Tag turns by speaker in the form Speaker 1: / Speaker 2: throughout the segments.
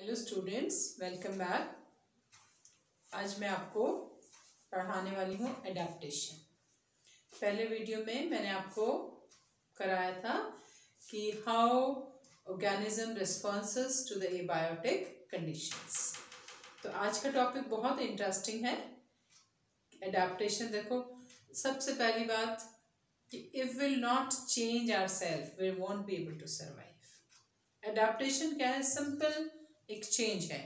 Speaker 1: Hello students, welcome back. आज मैं आपको पढ़ाने वाली हूँ एडेप्टेशन। पहले वीडियो में मैंने आपको कराया था कि how organism responses to the abiotic conditions. तो आज का टॉपिक बहुत इंटरेस्टिंग है, एडेप्टेशन। देखो, सबसे पहली बात कि if will not change ourselves we won't be able to survive. Adaptation क्या है? सिंपल एक चेंज है।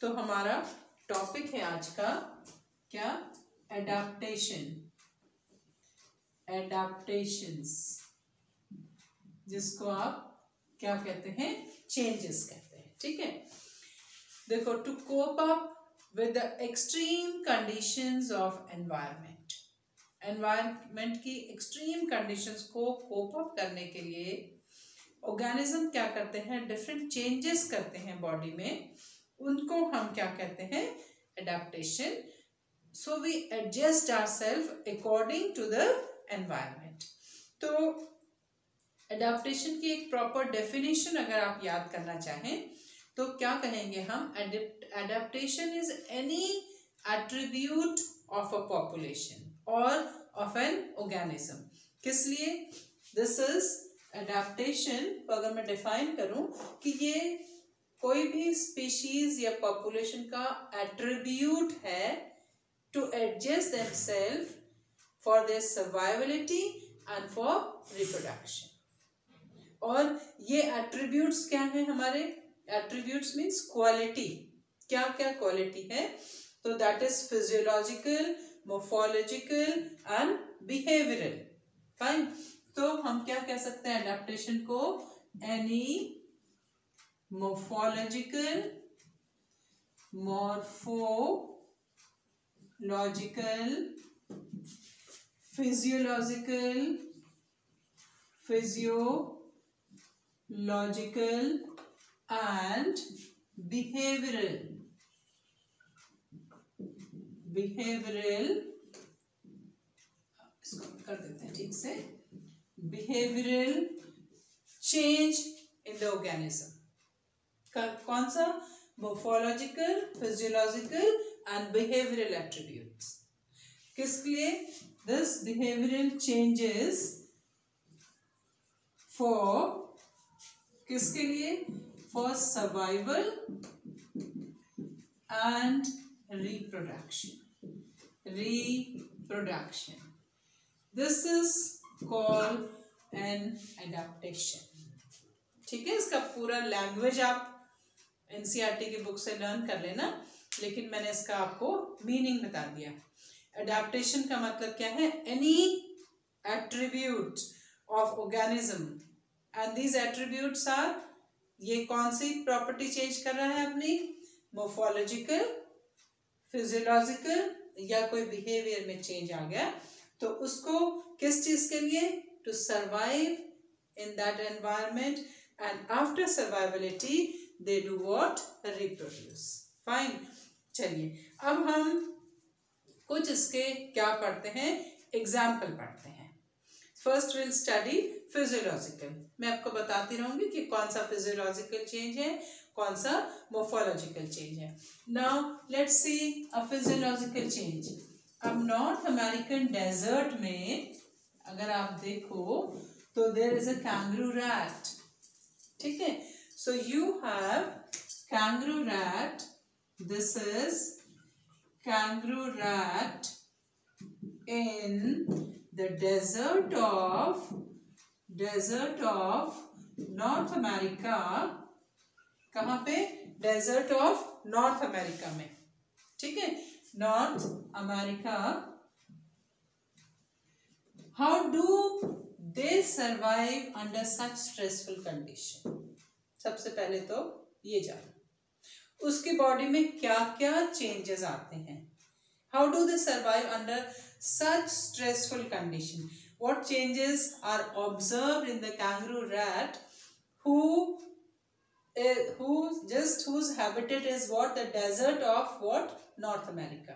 Speaker 1: तो हमारा टॉपिक है आज का क्या? एडाप्टेशन, एडाप्टेशंस, जिसको आप क्या कहते हैं? चेंजेस कहते हैं। ठीक है, देखो, to cope up with the extreme conditions of environment. Environment की एक्सट्रीम कंडीशंस को कोप अप करने के लिए ऑर्गेनिज्म क्या करते हैं? डिफरेंट चेंजेस करते हैं बॉडी में। उनको हम क्या कहते हैं? Adaptation. So we adjust ourselves according to the environment. तो एडेप्टेशन की एक प्रॉपर डेफिनेशन अगर आप याद करना चाहें तो क्या कहेंगे हम? Adaptation is any attribute of a population और ऑफ एन ऑर्गेनिज्म। किस लिए? दिस इज एडेप्टेशन को अगर मैं डिफाइन करूं कि ये कोई भी स्पीशीज या पॉपुलेशन का एट्रीब्यूट है to adjust themselves for their survivality and for reproduction. और ये एट्रीब्यूट्स क्या है हमारे? Attributes means quality. क्या क्या क्वालिटी है? तो that is physiological, morphological and behavioural. Fine. तो हम क्या कह सकते हैं एडेप्टेशन को? Any morphological, physiological and behavioural इसको कर देते हैं ठीक से। Behavioural change in the organism. कौन सा? Morphological, physiological and behavioural attributes. किसके लिए? दिस बिहेवियरल चेंजेस फॉर, किसके लिए? For survival and reproduction. This is called an adaptation. ठीक है, इसका पूरा लैंग्वेज आप एनसीईआरटी की बुक से लर्न कर लेना, लेकिन मैंने इसका आपको मीनिंग बता दिया। एडेप्टेशन का मतलब क्या है? Any attribute of organism and these attributes are, ये कौन सी प्रॉपर्टी चेंज कर रहा है अपनी? मोर्फोलॉजिकल, फिजियोलॉजिकल या कोई बिहेवियर में चेंज आ गया तो उसको किस चीज के लिए? To survive in that environment and after survivality they do what? Reproduce. Fine. चलिए, अब हम कुछ इसके क्या पढ़ते हैं? एग्जाम्पल पढ़ते हैं। First will study physiological. मैं आपको बताती रहूंगी कि कौन सा फिजियोलॉजिकल चेंज है, कौन सा मोर्फोलॉजिकल चेंज है। Now let's see a physiological change. अब नॉर्थ अमेरिकन डेजर्ट में अगर आप देखो तो there is a kangaroo rat. ठीक है, so you have kangaroo rat. This is kangaroo rat in the desert of North America. कहाँ पे? डेजर्ट ऑफ नॉर्थ अमेरिका में। ठीक है, North America. How do they survive under such stressful condition? सबसे पहले तो ये जानो उसकी बॉडी में क्या क्या चेंजेस आते हैं। How do they survive under such stressful condition? What changes are observed in the kangaroo rat whose habitat is what? The desert of what? North America.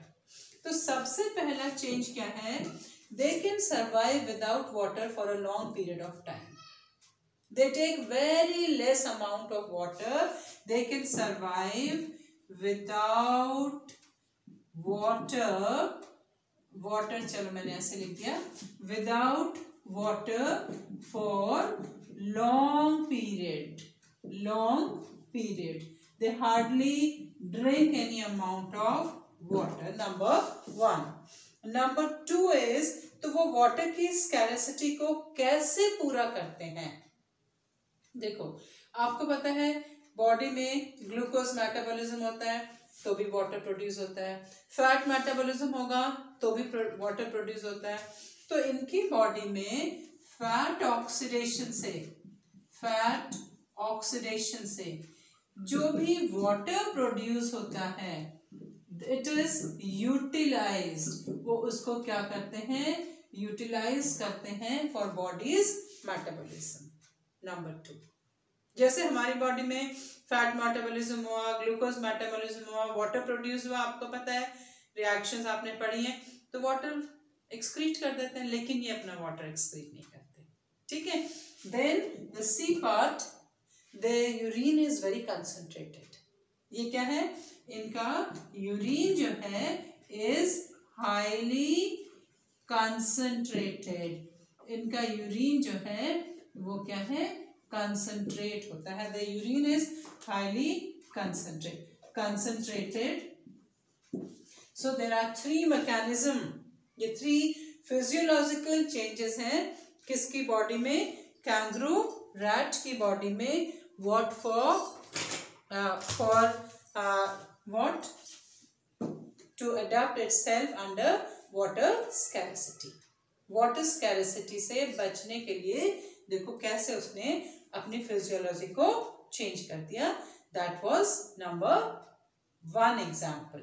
Speaker 1: तो सबसे पहला चेंज क्या है? They can survive without water for a long period of time. they take very less amount of water, they can survive without water चलो मैंने ऐसे लिख दिया, without water for long period, they hardly drink any amount of water. Number 1. Number 2 is, तो वो water की scarcity को कैसे पूरा करते हैं? देखो आपको पता है बॉडी में ग्लूकोज मेटाबॉलिज्म होता है तो भी वाटर प्रोड्यूस होता है, फैट मेटाबॉलिज्म होगा तो भी वाटर प्रोड्यूस होता है। तो इनकी बॉडी में फैट ऑक्सीडेशन से जो भी वाटर प्रोड्यूस होता है इट इज यूटिलाइज्ड, वो उसको क्या करते हैं, यूटिलाइज करते हैं फॉर बॉडीज मेटाबॉलिज्म। नंबर 2, जैसे हमारी बॉडी में फैट मेटाबॉलिज्म हुआ, ग्लूकोज मेटाबॉलिज्म हुआ, वाटर प्रोड्यूस हुआ, आपको पता है रिएक्शंस आपने पढ़ी हैं, तो वाटर एक्सक्रीट कर देते हैं, लेकिन ये अपना वाटर एक्सक्रीट नहीं करते, ठीक है। Then the C part, the urine is very concentrated. ये क्या है, इनका यूरिन जो है इज हाईली कंसंट्रेटेड, इनका यूरिन जो है वो क्या है, कंसंट्रेट होता है। The urine is highly concentrated. So there are 3 mechanism, ये 3 physiological changes हैं किसकी बॉडी में, कैंगरू रैट की बॉडी में। What for what to adapt itself under water scarcity. Water scarcity से बचने के लिए देखो कैसे उसने अपनी फिजियोलॉजी को चेंज कर दिया। That was number 1 example.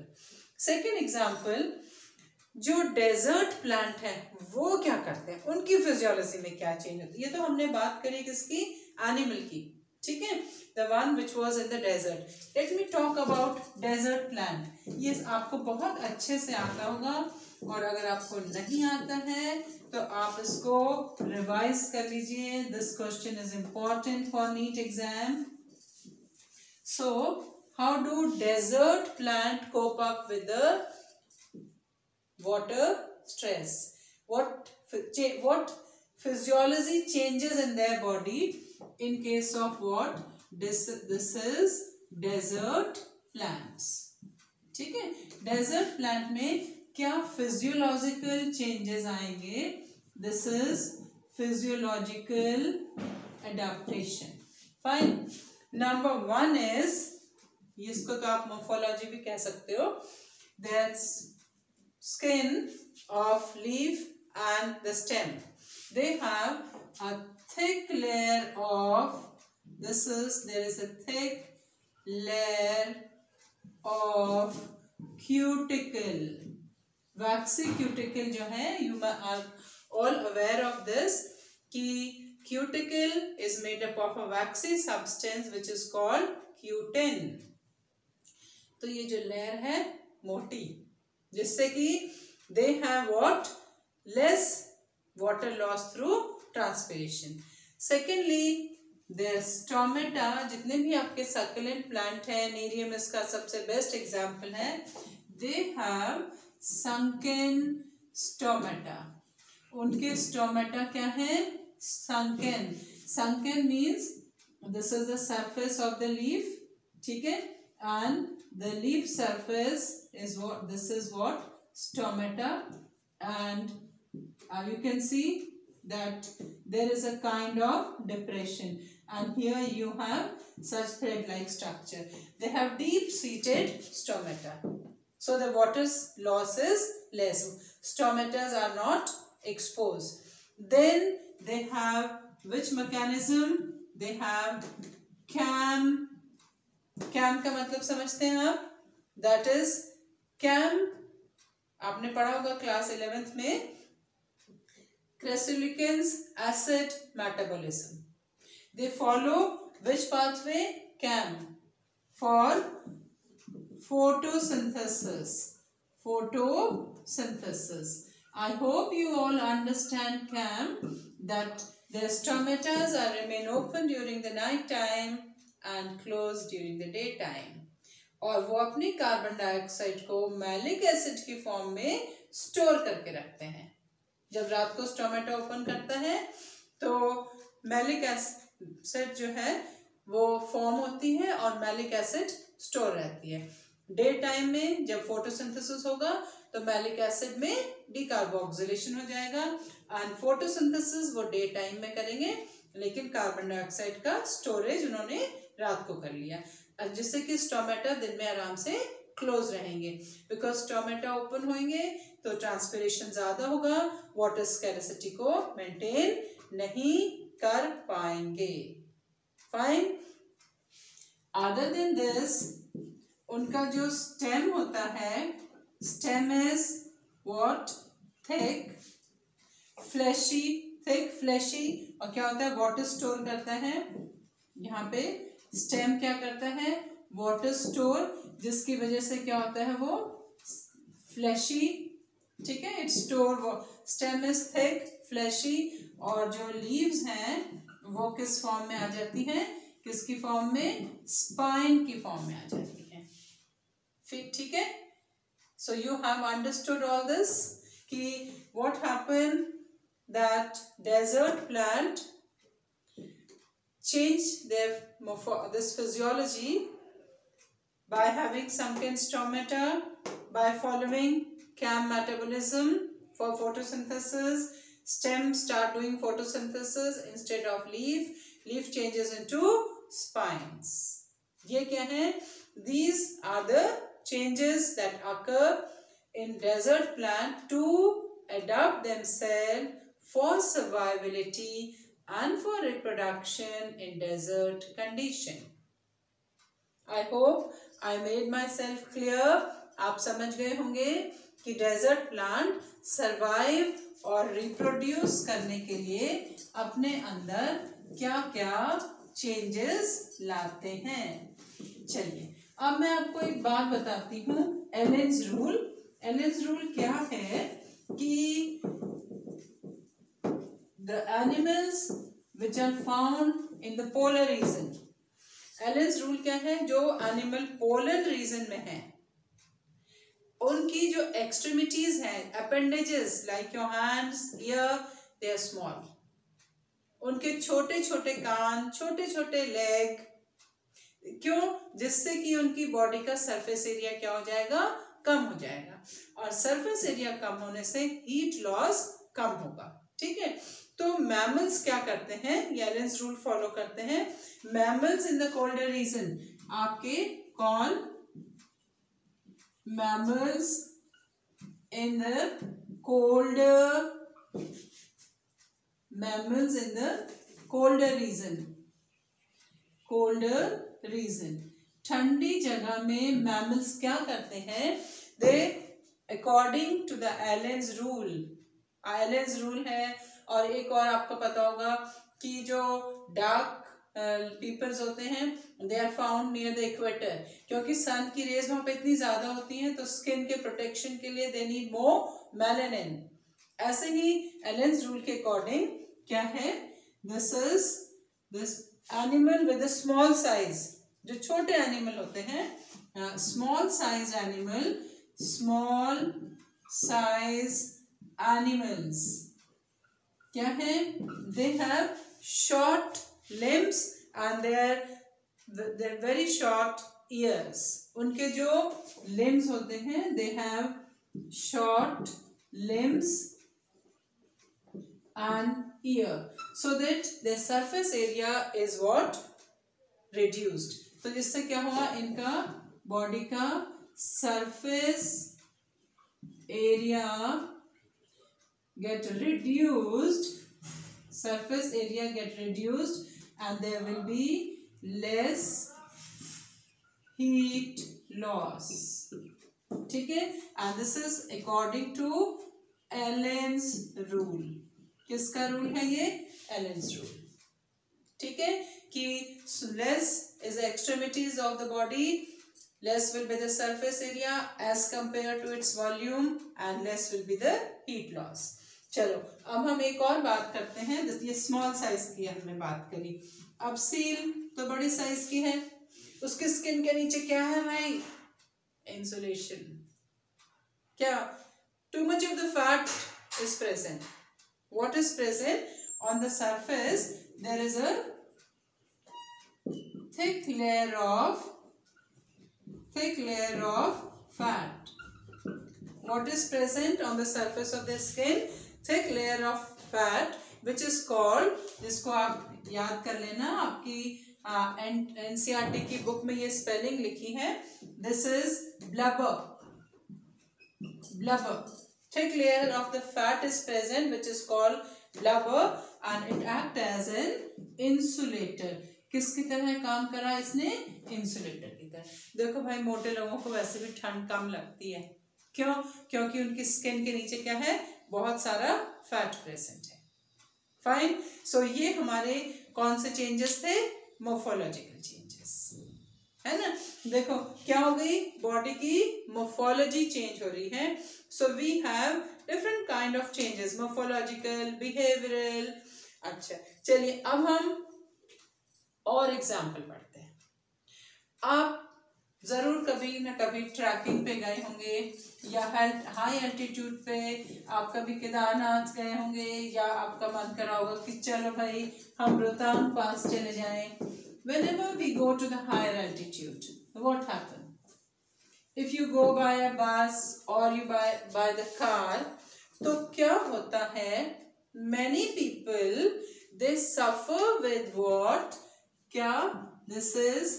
Speaker 1: Second example, जो डेजर्ट प्लांट है वो क्या करते हैं, उनकी फिजियोलॉजी में क्या चेंज होती है। ये तो हमने बात करी किसकी, एनिमल की, ठीक है, the one which was in the desert. Let me talk about desert plant. ये आपको बहुत अच्छे से आता होगा, और अगर आपको नहीं आता है तो आप इसको रिवाइज कर लीजिए। This question is important for NEET exam. So how do desert plant cope up with the water stress? What physiology changes in their body in case of what? This is desert plants, ठीक है। Desert plant में क्या physiological changes आएंगे? This is physiological adaptation. Fine. Number 1 is, इसको तो आप morphology भी कह सकते हो, that's skin of leaf and the stem. They have a thick layer of, there is a thick layer of cuticle, waxy cuticle जो है, you are all aware of this, कि cuticle is made up of a waxy substance which is called cutin. तो ये जो layer है मोटी, जिससे कि they have what? Less water loss through transpiration. Secondly, their stomata, जितने भी आपके succulent plant है, नेरियम इसका सबसे बेस्ट एग्जाम्पल है, they have sunken stomata. उनके stomata क्या है? Sunken. Sunken means this is the surface of the leaf, ठीक है, and the leaf surface is what, this is what, stomata, and you can see that there is a kind of depression, and here you have such thread like structure. They have deep seated stomata, so the water loss is less, stomatas are not exposed. Then they have which mechanism? They have cam का मतलब समझते हैं आप, that is cam, आपने पढ़ा होगा class 11th में, crassulacean acid metabolism. They follow which pathway? CAM, for photosynthesis. I hope you all understand CAM, that Their stomata remain open during the night time and closed during the day time. और वो अपनी carbon dioxide को malic acid की form में store करके रखते हैं। जब रात को स्टोमेटा ओपन करता है तो मैलिक एसिड जो है वो फॉर्म होती है और मैलिक एसिड स्टोर रहती है। डे टाइम में जब फोटोसिंथेसिस होगा तो मैलिक एसिड में डीकार्बोक्सिलेशन हो जाएगा एंड फोटोसिंथेसिस वो डे टाइम में करेंगे, लेकिन कार्बन डाइऑक्साइड का स्टोरेज उन्होंने रात को कर लिया, जिससे कि स्टोमेटा दिन में आराम से क्लोज रहेंगे। बिकॉज स्टोमेटा ओपन होंगे तो ट्रांसपिरेशन ज्यादा होगा, वाटर स्कैरसिटी को मेंटेन नहीं कर पाएंगे। फाइन। अदर देन दिस, उनका जो स्टेम होता है, stem is what? Thick fleshy, thick fleshy, और क्या होता है? वाटर स्टोर करता है। यहाँ पे स्टेम क्या करता है? वाटर स्टोर, जिसकी वजह से क्या होता है? वो फ्लैशी, ठीक है, it's store, stem is thick fleshy, और जो लीव्स हैं वो किस फॉर्म में आ जाती हैं? किसकी फॉर्म में? स्पाइन की फॉर्म में आ जाती हैं। फिर ठीक है, so you have understood all this कि what happen that desert plant change this physiology by having sunken stomata, by following CAM metabolism for photosynthesis. Stems start doing photosynthesis instead of leaf. Leaf changes into spines. ये क्या है? These are the changes that occur in desert plant to adapt themselves for survivability and for reproduction in desert condition. I hope I made myself clear. आप समझ गए होंगे कि desert plant survive और reproduce करने के लिए अपने अंदर क्या क्या चेंजेस लाते हैं। चलिए अब मैं आपको एक बात बताती हूँ, एलेन्स रूल। एलेन्स रूल क्या है कि the animals which are found in the polar region, Allen's rule क्या है? जो एनिमल पोलर रीजन में है उनकी जो एक्सट्रीमिटीज हैं, appendages like your hands, ear, they are small. उनके छोटे छोटे कान, छोटे छोटे लेग, क्यों? जिससे कि उनकी बॉडी का सरफेस एरिया क्या हो जाएगा? कम हो जाएगा, और सरफेस एरिया कम होने से हीट लॉस कम होगा। ठीक है, तो मैमल्स क्या करते हैं? ये एलेन्स रूल फॉलो करते हैं। Mammals in the colder region, आपके कौन? Mammals in the colder, mammals in the colder region, colder region, ठंडी जगह में मैमल्स क्या करते हैं? They according to the Allen's rule, Allen's rule है। और एक और आपको पता होगा कि जो डार्क पीपल्स होते हैं, they are found near the equator, क्योंकि सन की रेज वहां पे इतनी ज्यादा होती हैं तो स्किन के प्रोटेक्शन के लिए दे नीड मोर मेलानिन। ऐसे ही एलेन्स रूल के अकॉर्डिंग क्या है? This is this animal with a small size, जो छोटे एनिमल होते हैं, small size animal, small size animals क्या है? They have short limbs and there very short ears. उनके जो लिम्स होते हैं, they have short limbs and ear, so that the surface area is what? Reduced. तो जिससे क्या हुआ? इनका बॉडी का surface area get reduced, surface area get reduced, and there will be less heat loss. ठीक है, and this is according to Allen's rule. किसका rule है ये? Allen's rule. ठीक है, कि less is the extremities of the body, less will be the surface area as compared to its volume, and less will be the heat loss. चलो अब हम एक और बात करते हैं। ये स्मॉल साइज की हमने बात करी। अब सील तो बड़ी साइज की है, उसके स्किन के नीचे क्या है भाई? इंसुलेशन। क्या? Too much of the fat is present. What is present on the surface? There is a thick layer of fat. What is present on the surface of the skin? Thick layer of fat which is called, जिसको आप याद कर लेना, आपकी NCERT की book में ये spelling लिखी है। This is blubber. Thick layer of the fat is present which is called blubber and it acts as an insulator. किसकी तरह काम करा इसने? इंसुलेटर की तरह। देखो भाई, मोटे लोगों को वैसे भी ठंड कम लगती है। क्यों? क्योंकि उनकी स्किन के नीचे क्या है? बहुत सारा फैट प्रेजेंट है। फाइन। सो ये हमारे कौन से चेंजेस थे? मोर्फोलॉजिकल चेंजेस, है ना। देखो क्या हो गई? बॉडी की मोर्फोलॉजी चेंज हो रही है। So we have different kind of changes, morphological, behavioural. अच्छा चलिए अब हम और एग्जाम्पल पढ़ते हैं। आप जरूर कभी ना कभी ट्रैकिंग पे गए होंगे या हाई एल्टीट्यूड पे आप कभी केदारनाथ गए होंगे, या आपका मन करा होगा कि चलो भाई हम रोहतांग पास चले जाएं। Whenever we go to the higher altitude, what happens? If you go by a bus or you by the car, तो क्या होता है? Many people they suffer with what? क्या? This is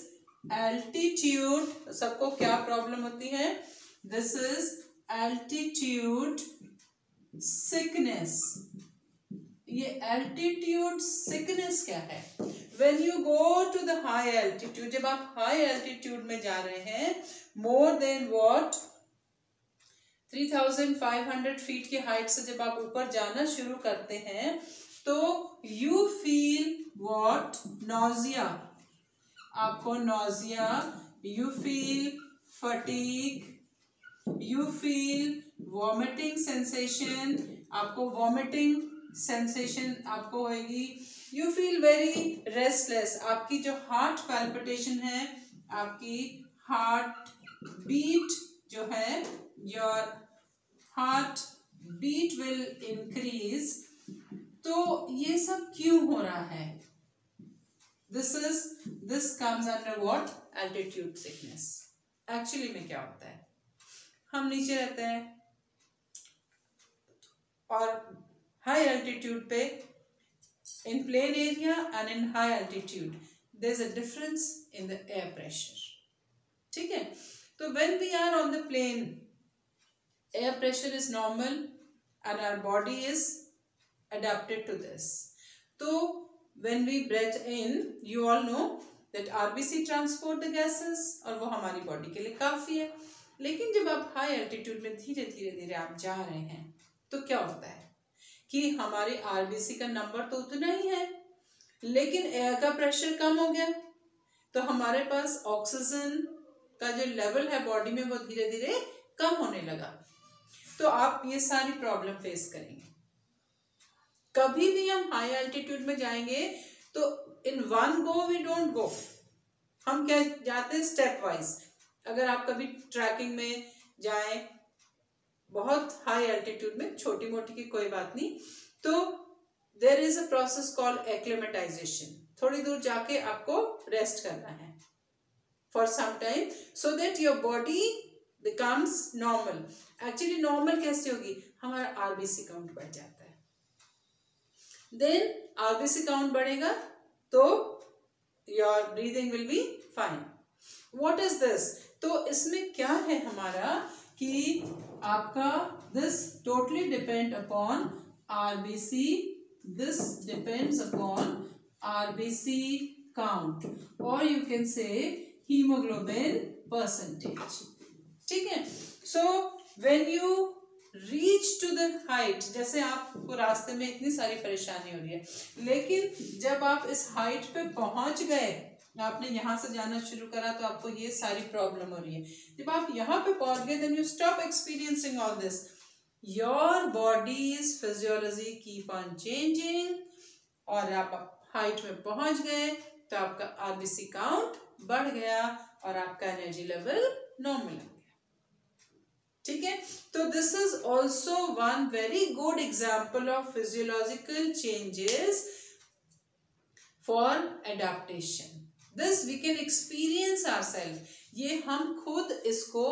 Speaker 1: altitude. सबको क्या प्रॉब्लम होती है? This is altitude sickness. ये altitude sickness क्या है? When you go to the high altitude, जब आप high altitude में जा रहे हैं, more than what? 3,500 फीट की हाइट से जब आप ऊपर जाना शुरू करते हैं तो you feel what? nausea. आपको nausea, you feel fatigue, you feel vomiting sensation. आपको vomiting sensation आपको होगी। You feel very restless. आपकी जो heart palpitation है, आपकी heart beat जो है, your heart beat will increase. तो ये सब क्यों हो रहा है? This comes under what? Altitude sickness. Actually में क्या होता है? हम नीचे रहते हैं और high altitude पे, in plain area and in high altitude, there is a difference in the air pressure. ठीक है? तो when we are on the plane, air pressure is normal and our body is adapted to this. So when we breathe in, you all know that RBC transport the gases और वो हमारी body के लिए काफी है। लेकिन जब आप हाई एल्टीट्यूड में धीरे धीरे आप जा रहे हैं तो क्या होता है कि हमारे RBC का नंबर तो उतना ही है, लेकिन एयर का प्रेशर कम हो गया, तो हमारे पास ऑक्सीजन का जो लेवल है बॉडी में वो धीरे धीरे कम होने लगा। तो आप ये सारी प्रॉब्लम फेस करेंगे। कभी भी हम हाई एल्टीट्यूड में जाएंगे तो in one go we don't go, हम क्या जाते हैं? Stepwise. अगर आप कभी ट्रैकिंग में जाएं बहुत हाई एल्टीट्यूड में, छोटी मोटी की कोई बात नहीं, तो there is a process called acclimatisation. थोड़ी दूर जाके आपको रेस्ट करना है for some time so that your body becomes normal. Actually normal कैसे होगी? हमारा आरबीसी काउंट बढ़ जाता है। देन आरबीसी काउंट बढ़ेगा तो your breathing will be fine. What is this? तो इसमें क्या है हमारा कि आपका this totally depend upon RBC, this depends upon RBC count और you can say haemoglobin percentage. ठीक है? So when you reach to the height, जैसे आपको रास्ते में इतनी सारी परेशानी हो रही है, लेकिन जब आप इस हाइट पे पहुंच गए, आपने यहाँ से जाना शुरू करा तो आपको ये सारी प्रॉब्लम हो रही है। जब आप यहाँ पे पहुंच गए then you stop experiencing all this. Your body's physiology keep on changing, और आप हाइट में पहुंच गए तो आपका आरबीसी काउंट बढ़ गया और आपका एनर्जी लेवल नॉर्मल हो गया। ठीक है, तो this is also one very good example of physiological changes for adaptation. This we can experience ourselves, ये हम खुद इसको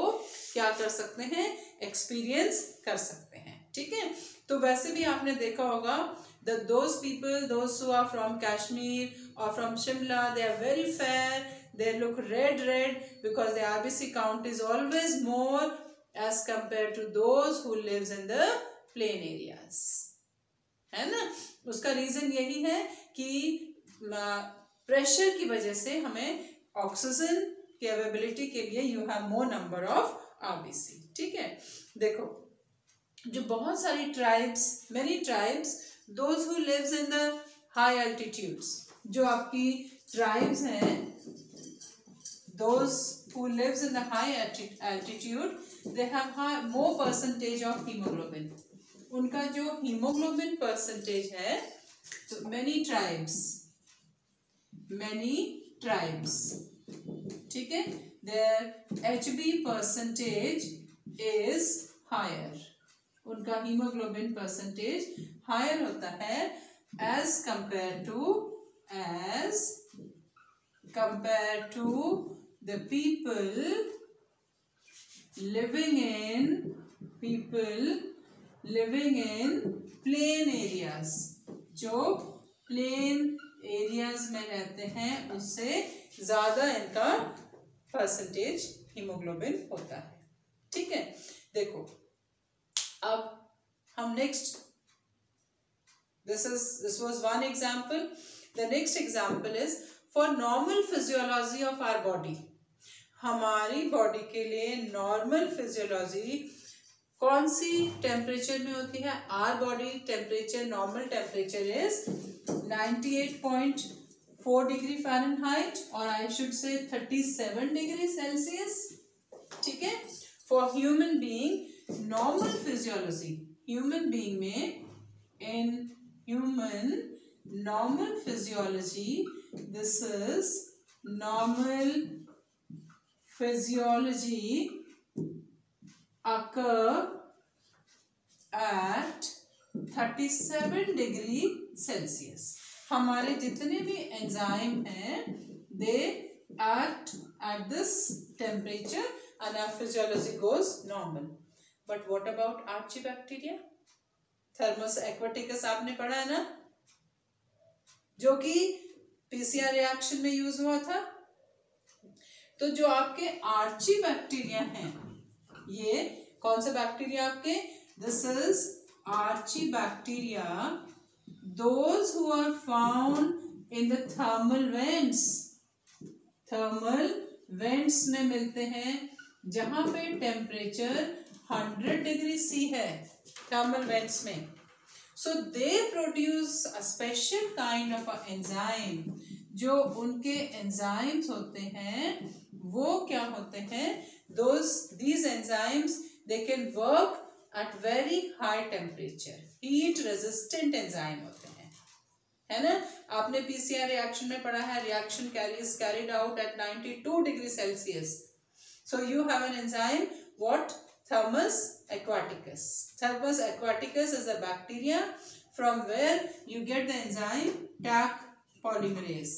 Speaker 1: क्या कर सकते हैं, एक्सपीरियंस कर सकते हैं। ठीक है, तो वैसे भी आपने देखा होगा those people, those who are from Kashmir or from Shimla, they are very fair, they look red because the RBC count is always more as compared to those who lives in the plain areas, है ना। उसका reason यही है कि pressure की वजह से हमें ऑक्सीजन की अवेलेबिलिटी के लिए you have more number of RBC. ठीक है, देखो जो बहुत सारी tribes, many tribes, those who lives in the high altitudes, जो आपकी ट्राइब्स हैं, those who lives in the high altitude, they have more percentage of hemoglobin. उनका जो hemoglobin percentage है, तो many tribes, ठीक है, their HB percentage is higher, उनका हीमोग्लोबिन परसेंटेज हायर होता है as compared to the people living in plain areas, जो plain areas में रहते हैं उससे ज्यादा इनका परसेंटेज हीमोग्लोबिन होता है। ठीक है, देखो अब हम next, this was one example. The next example is for normal physiology of our body. हमारी बॉडी के लिए नॉर्मल फिजियोलॉजी कौन सी टेम्परेचर में होती है? Our body temperature, normal temperature is 98.4 degree Fahrenheit, और I should say 37 degree Celsius. ठीक है, for human being normal physiology, human being में, in human normal physiology, this is normal physiology occur at 37 degree Celsius. हमारे जितने भी enzyme हैं they act at this temperature and our physiology goes normal. But what about Archibacteria? Thermus aquaticus आपने पढ़ा है ना, जो कि पीसीआर रिएक्शन में यूज हुआ था। तो जो आपके आर्चीबैक्टीरिया हैं, ये कौन से बैक्टीरिया आपके? This is archaebacteria, those who are found in the thermal vents. Thermal vents में मिलते हैं जहां पे टेम्परेचर 100 डिग्री सी है, थर्मल वेंट्स में। So they produce a special kind of a enzyme. जो उनके एंजाइम्स होते हैं वो क्या होते हैं? These enzymes, they can work at very high temperature, heat resistant enzyme होते हैं, है ना। आपने पीसीआर रिएक्शन में पढ़ा है, reaction is carried out at 92 degree Celsius. So you have an enzyme, what? Thermus aquaticus. Thermus aquaticus is a bacteria from where you get the enzyme Taq polymerase.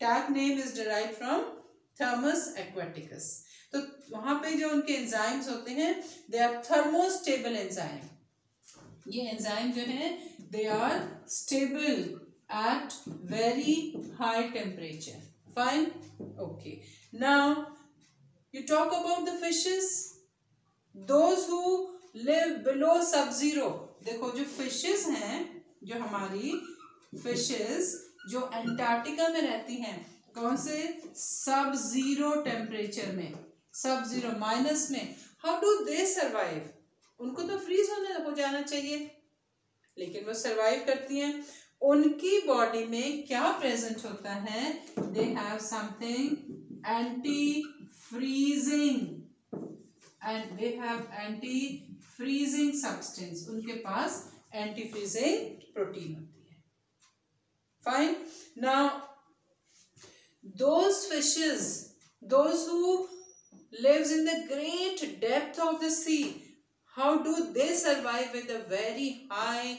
Speaker 1: Taq name is derived from Thermus aquaticus. तो वहां पे जो उनके enzymes होते हैं they are thermostable enzyme. ये enzyme जो है they are stable at very high temperature. Fine, okay. Now you talk about the fishes, those who live below sub zero. देखो जो फिशेस हैं, जो हमारी फिशेस जो अंटार्कटिका में रहती हैं, कौन से? सब जीरो टेम्परेचर में, सब जीरो माइनस में। How do they survive? उनको तो फ्रीज हो जाना चाहिए, लेकिन वो सर्वाइव करती हैं। उनकी बॉडी में क्या प्रेजेंट होता है? They have something anti freezing, and they have anti freezing substance, उनके पास एंटी फ्रीजिंग प्रोटीन होती है. Fine. Now those fishes, those who lives in the great depth of the sea, how do they survive with a very high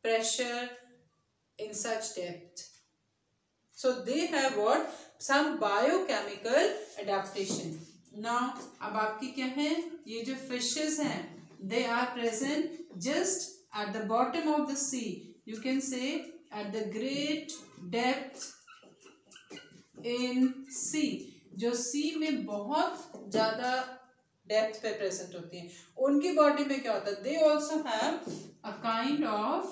Speaker 1: pressure in such depth? So they have what? Some biochemical adaptation. Now अब आपकी क्या है, ये जो fishes हैं, they are present just at the bottom of the sea. You can say at the great depth in sea. जो सी में बहुत ज्यादा डेप्थ पे प्रेजेंट होती हैं, उनकी बॉडी में क्या होता है? They also have a kind of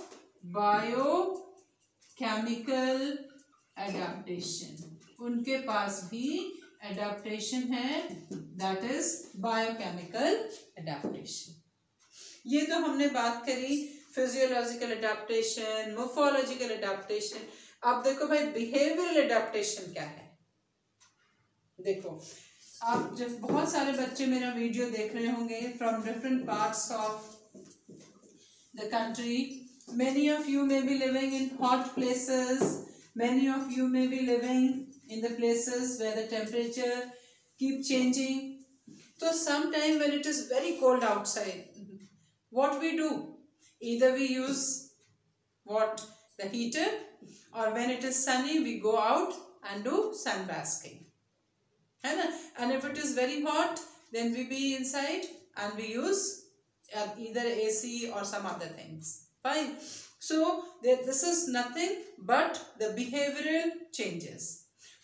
Speaker 1: biochemical adaptation. उनके पास भी एडेप्टेशन है, दैट इज बायोकेमिकल एडेप्टेशन. ये तो हमने बात करी फिजियोलॉजिकल एडेप्टेशन, मोर्फोलॉजिकल एडेप्टेशन. अब देखो भाई बिहेवियरल एडेप्टेशन क्या है. देखो आप जब बहुत सारे बच्चे मेरा वीडियो देख रहे होंगे from different parts of the country. Many of you may be living in hot places, many of you may be living in the places where the temperature keep changing. तो some time when it is very cold outside, what we do, either we use what, the heater, or when it is sunny we go out and do sun basking, है ना. And if it is very hot then we be inside and we use either AC or some other things. Fine. So this is nothing but the behavioral changes.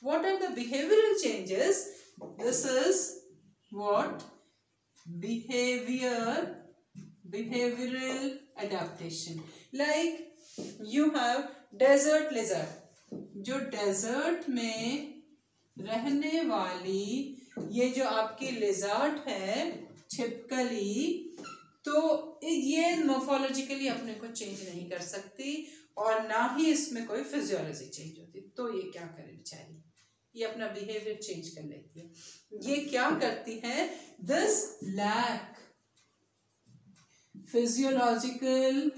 Speaker 1: What are the behavioral changes? This is what? Behavioral adaptation. Like you have desert lizard, जो desert में रहने वाली ये जो आपकी lizard है छिपकली, तो ये मोर्फोलॉजिकली अपने को चेंज नहीं कर सकती और ना ही इसमें कोई फिजियोलॉजी चेंज होती. तो ये क्या करे बेचारी, ये अपना बिहेवियर चेंज कर लेती है. ये क्या करती है? This lack physiological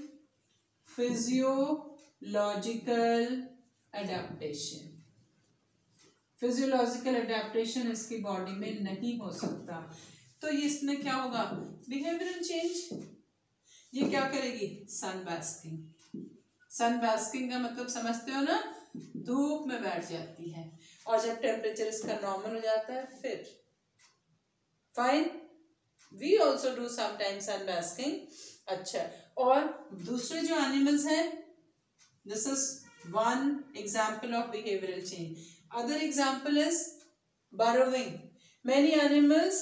Speaker 1: adaptation. Physiological adaptation इसकी बॉडी में नहीं हो सकता. तो इसमें क्या होगा? Behavioural change. ये क्या करेगी? सन बास्किंग. सन बास्किंग का मतलब समझते हो ना, धूप में बैठ जाती है और जब टेम्परेचर इसका नॉर्मल हो जाता है फिर. Fine. We also do sometimes sun basking. अच्छा, और दूसरे जो एनिमल्स हैं, this is one example of behavioral change. Other example is burrowing. Many animals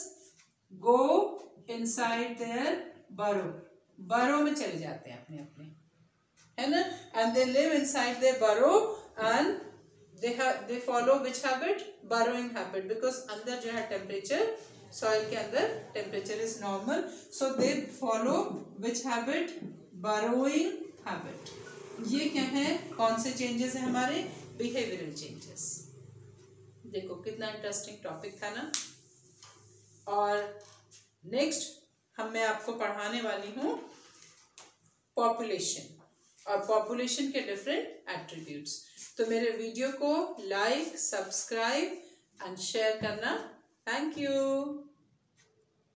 Speaker 1: go inside their burrow. burrow में चले जाते हैं अपने अपने, है ना. And they live inside their burrow and they follow which habit? Burrowing habit. Because अंदर जो है temperature, soil के अंदर temperature is normal, so they follow which habit? Burrowing habit. ये क्या है? कौन से चेंजेस है हमारे? Behavioural changes. देखो कितना इंटरेस्टिंग टॉपिक था ना. और नेक्स्ट मैं आपको पढ़ाने वाली हूँ पॉपुलेशन, और पॉपुलेशन के डिफरेंट एट्रीब्यूट्स. तो मेरे वीडियो को लाइक, सब्सक्राइब एंड शेयर करना. Thank you.